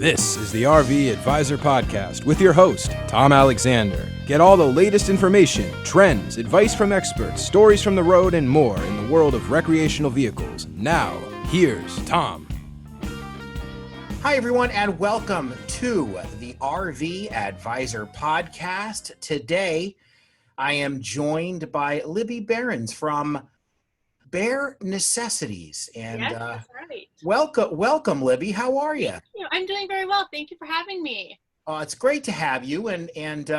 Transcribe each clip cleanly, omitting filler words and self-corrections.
This is the RV Advisor Podcast with your host, Tom Alexander. Get all the latest information, trends, advice from experts, stories from the road, and more in the world of recreational vehicles. Now, here's Tom. Hi, everyone, and welcome to the RV Advisor Podcast. Today, I am joined by Libby Behrens from Behr Necessities. And yes, that's right. Welcome, Libby. How are you? Thank you. I'm doing very well. Thank you for having me. It's great to have you. And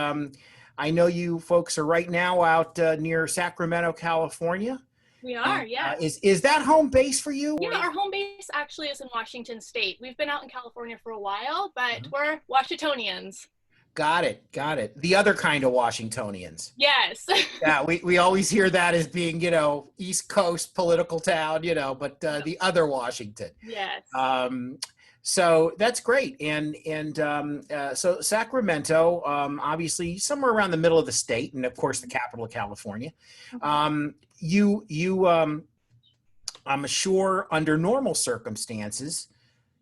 I know you folks are right now out near Sacramento, California. We are, yes. Is that home base for you? Yeah, our home base actually is in Washington State. We've been out in California for a while, but we're Washingtonians. Got it. The other kind of Washingtonians. Yes. Yeah, we always hear that as being, East Coast political town, but the other Washington. Yes. So that's great. So Sacramento, obviously somewhere around the middle of the state, and of course the capital of California. I'm sure under normal circumstances,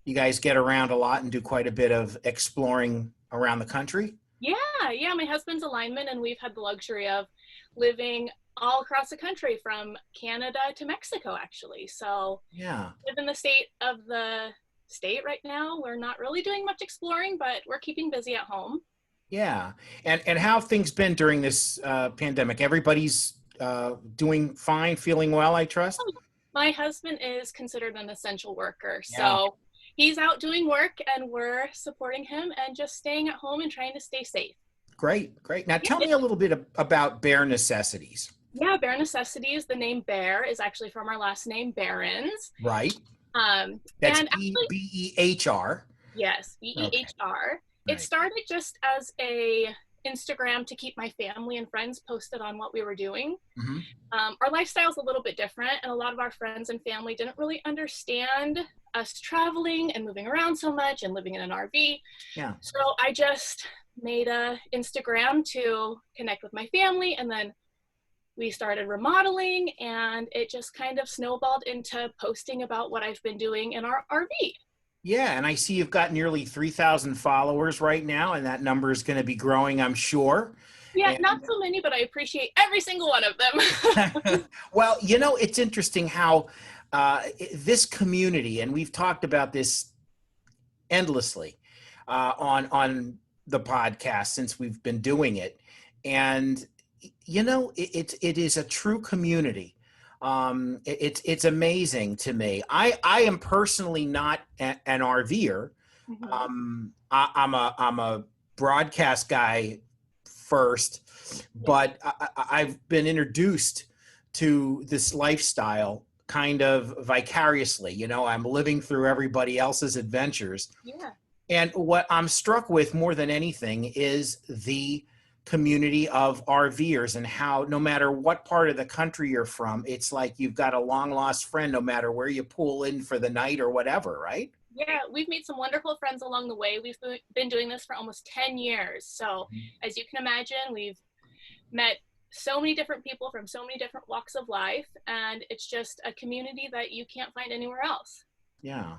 you guys get around a lot and do quite a bit of exploring around the country. Yeah. My husband's a lineman, and we've had the luxury of living all across the country, from Canada to Mexico, actually. So yeah, live in the state of the state right now. We're not really doing much exploring, but we're keeping busy at home. Yeah. And how have things been during this pandemic? Everybody's doing fine, feeling well, I trust? My husband is considered an essential worker, so he's out doing work, and we're supporting him and just staying at home and trying to stay safe. Great. Now tell me a little bit about Behr Necessities. Yeah, Behr Necessities. The name Behr is actually from our last name, Behrens. Right. That's B-E-H-R. Yes, B-E-H-R. Okay. It started just as a Instagram to keep my family and friends posted on what we were doing. Our lifestyle's a little bit different, and a lot of our friends and family didn't really understand us traveling and moving around so much and living in an RV. Yeah. So I just made a Instagram to connect with my family, and then we started remodeling, and it just kind of snowballed into posting about what I've been doing in our RV. Yeah, and I see you've got nearly 3,000 followers right now, and that number is going to be growing, I'm sure. Yeah, not so many, but I appreciate every single one of them. Well, it's interesting how this community, and we've talked about this endlessly on the podcast since we've been doing it, and it is a true community. It's amazing to me. I am personally not an RVer. I'm a broadcast guy first, but I've been introduced to this lifestyle kind of vicariously. I'm living through everybody else's adventures. Yeah. And what I'm struck with more than anything is the community of RVers, and how no matter what part of the country you're from, it's like you've got a long lost friend no matter where you pull in for the night or whatever, right? Yeah, we've made some wonderful friends along the way. We've been doing this for almost 10 years. So as you can imagine, we've met so many different people from so many different walks of life, and it's just a community that you can't find anywhere else. Yeah.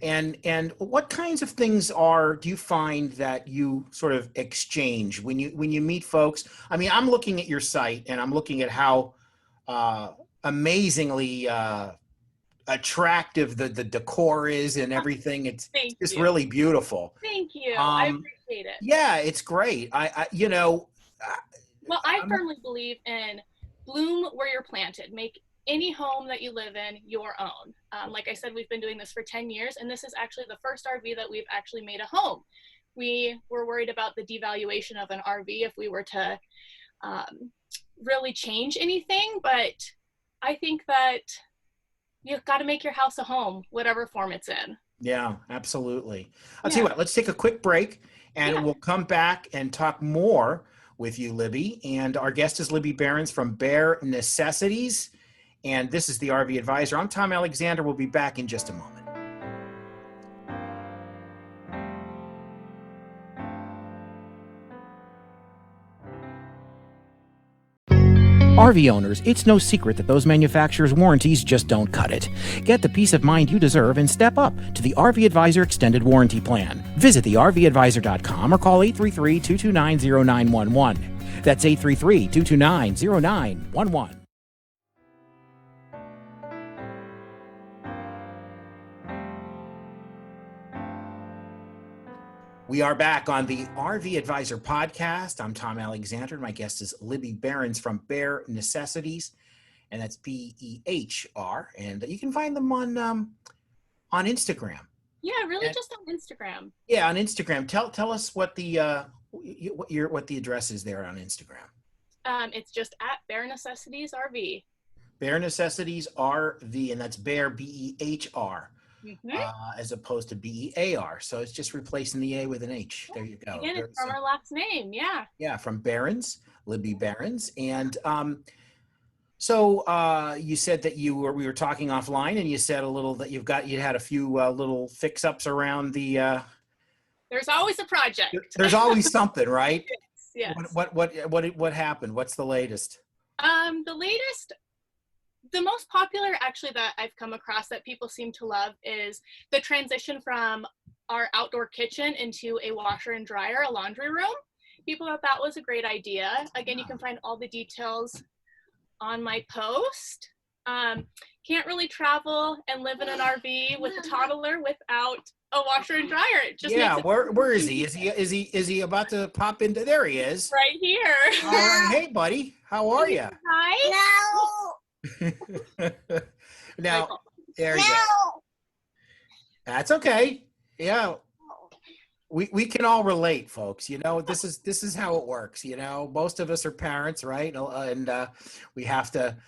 And what kinds of things do you find that you sort of exchange when you meet folks? I mean, I'm looking at your site, and I'm looking at how amazingly attractive the decor is and everything. It's just really beautiful. Thank you. I appreciate it. Yeah, it's great. Well, I firmly believe in bloom where you're planted. Make any home that you live in your own. Like I said, we've been doing this for 10 years, and this is actually the first RV that we've actually made a home. We were worried about the devaluation of an RV if we were to really change anything, but I think that you've got to make your house a home, whatever form it's in. Yeah, absolutely. I'll tell you what, let's take a quick break, and we'll come back and talk more with you, Libby. And our guest is Libby Behrens from Behr Necessities. And this is the RV Advisor. I'm Tom Alexander. We'll be back in just a moment. RV owners, it's no secret that those manufacturers' warranties just don't cut it. Get the peace of mind you deserve and step up to the RV Advisor Extended Warranty Plan. Visit thervadvisor.com or call 833-229-0911. That's 833-229-0911. We are back on the RV Advisor podcast. I'm Tom Alexander. My guest is Libby Behrens from Behr Necessities, and that's Behr. And you can find them on Instagram. Yeah, really, just on Instagram. Yeah, on Instagram. Tell us what the address is there on Instagram. It's just at Behr Necessities RV. Behr Necessities RV, and that's Behr Behr. Mm-hmm. As opposed to Bear. So it's just replacing the A with an H. There you go. Again, it's from our last name. Yeah. Yeah, from Behrens, Libby Behrens. And so you said that we were talking offline, and you said a little that you had a few little fix-ups around the. There's always a project. There's always something, right? Yes. What happened? What's the latest? The most popular actually that I've come across that people seem to love is the transition from our outdoor kitchen into a washer and dryer, a laundry room. People thought that was a great idea. Again, you can find all the details on my post. Can't really travel and live in an RV with a toddler without a washer and dryer. It just makes it where is he? Is he about to pop into? There he is. right here. All right. Hey, buddy. How are you? Hi. Now, there you go. That's okay. Yeah. We can all relate, folks. You know, this is how it works. You know, most of us are parents, right? And we have to,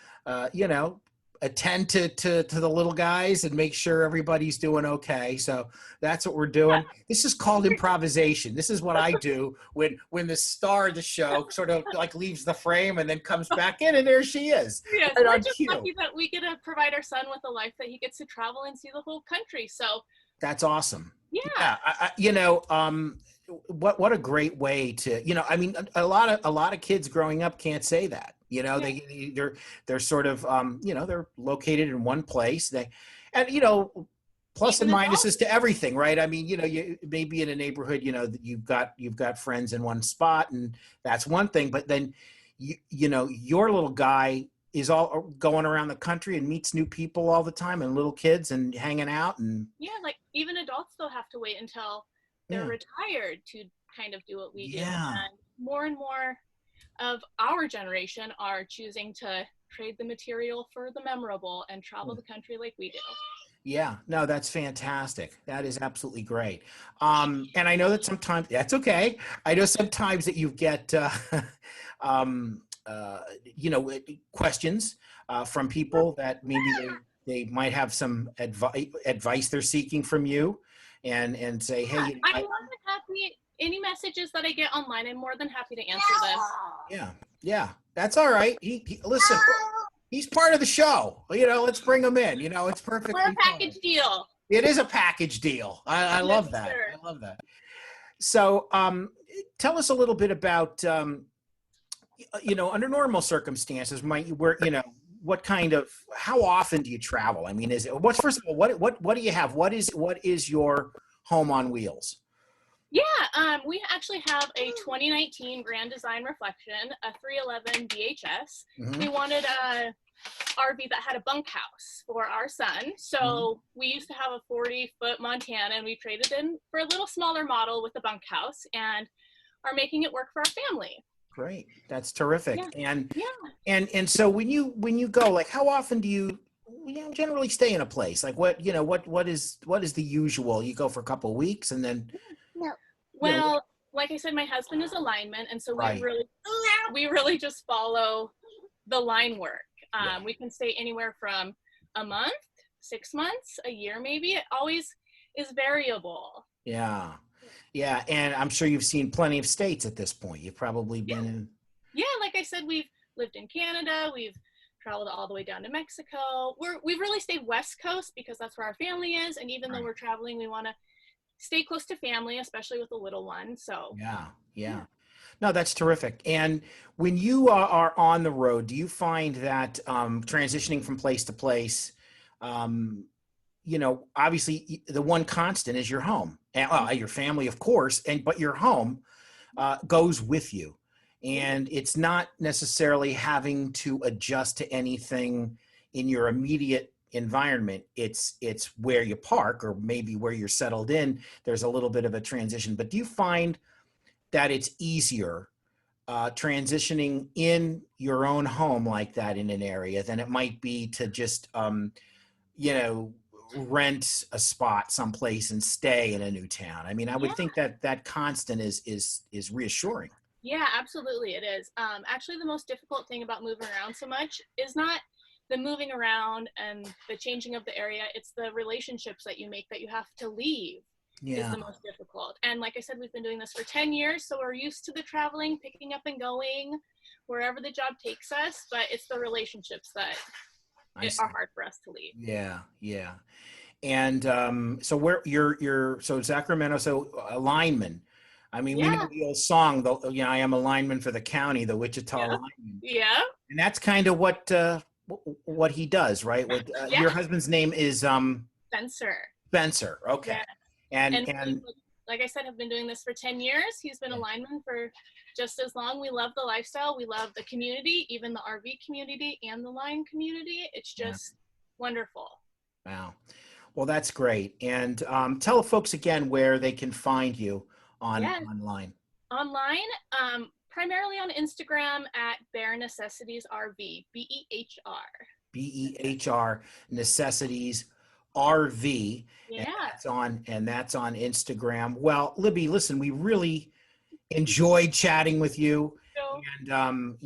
attend to the little guys and make sure everybody's doing okay. So that's what we're doing. This is called improvisation. This is what I do when the star of the show sort of like leaves the frame and then comes back in, and there she is. Yes, right we're on just cue. lucky that we get to provide our son with a life that he gets to travel and see the whole country. So that's awesome. yeah. What a great way to, a lot of kids growing up can't say that. They're sort of, they're located in one place. Plus and minuses to everything, right? I mean, you maybe in a neighborhood, you've got friends in one spot, and that's one thing. But then, your little guy is all going around the country and meets new people all the time, and little kids and hanging out, and like even adults still have to wait until they're retired to kind of do what we do. And more and more of our generation are choosing to trade the material for the memorable and travel the country like we do. Yeah, no, that's fantastic. That is absolutely great. And I know that sometimes that's okay. I know sometimes that you get, questions from people that maybe they might have some advice they're seeking from you, and say, hey, I'm more than happy. Any messages that I get online, I'm more than happy to answer them. Yeah, that's all right. Listen. He's part of the show. Let's bring him in. It's perfect. We're a package deal. It is a package deal. I love that. Sure. I love that. So tell us a little bit about, under normal circumstances, how often do you travel? I mean, first of all, what do you have? What is your home on wheels? Yeah, we actually have a 2019 Grand Design Reflection, a 311 VHS. Mm-hmm. We wanted a RV that had a bunkhouse for our son. So we used to have a 40-foot Montana, and we traded in for a little smaller model with a bunkhouse and are making it work for our family. Great. That's terrific. Yeah. And so when you go, like, how often do you generally stay in a place? Like what is the usual? You go for a couple of weeks and then Well, like I said, my husband is a lineman, and so we really just follow the line work. We can stay anywhere from a month, 6 months, a year, maybe. It always is variable. Yeah. And I'm sure you've seen plenty of states at this point. You've probably been in. Yeah, like I said, we've lived in Canada. We've traveled all the way down to Mexico. We've really stayed West Coast because that's where our family is. And even though we're traveling, we want to stay close to family, especially with the little one. So yeah. No, that's terrific. And when you are on the road, do you find that transitioning from place to place, um, obviously the one constant is your home, and your family, of course, but your home goes with you, and it's not necessarily having to adjust to anything in your immediate environment. It's where you park or maybe where you're settled in. There's a little bit of a transition, but do you find that it's easier transitioning in your own home like that in an area than it might be to just rent a spot someplace and stay in a new town? I mean, I would think that constant is reassuring. Yeah, absolutely it is. Actually, the most difficult thing about moving around so much is not the moving around and the changing of the area. It's the relationships that you make that you have to leave is the most difficult. And like I said, we've been doing this for 10 years, so we're used to the traveling, picking up and going wherever the job takes us, but it's the relationships that are hard for us to leave. Yeah. And so where you're so Sacramento, so a lineman. I mean, we know the old song, I am a lineman for the county, the Wichita lineman. Yeah. And that's kind of what he does, right? Your husband's name is Spencer. Spencer. Okay. Yeah. And like I said, have been doing this for 10 years. He's been a lineman for just as long. We love the lifestyle. We love the community, even the RV community and the line community. It's just wonderful. Wow. Well, that's great. And tell folks again where they can find you online. Online, primarily on Instagram at Behr Necessities RV, BEHR. BEHR Necessities RV. Yeah. And that's on Instagram. Well, Libby, listen, we really enjoyed chatting with you. And,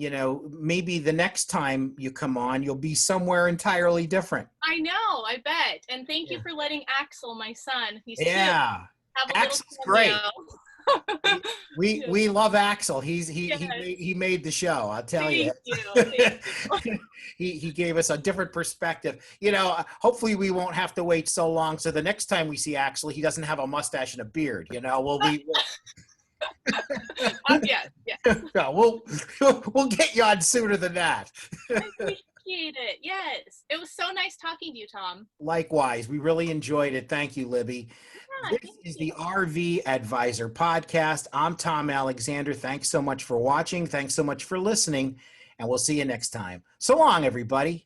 maybe the next time you come on, you'll be somewhere entirely different. I know, I bet. And thank you for letting Axel, my son, he's 2, have a Axel's great. We love Axel. He made the show. I'll tell you. Thank you. He gave us a different perspective. Hopefully we won't have to wait so long. So the next time we see Axel, he doesn't have a mustache and a beard. We'll we'll get you on sooner than that. I appreciate it. Yes, it was so nice talking to you, Tom. Likewise, we really enjoyed it. Thank you, Libby. This is the RV Advisor Podcast. I'm Tom Alexander. Thanks so much for watching. Thanks so much for listening. And we'll see you next time. So long, everybody.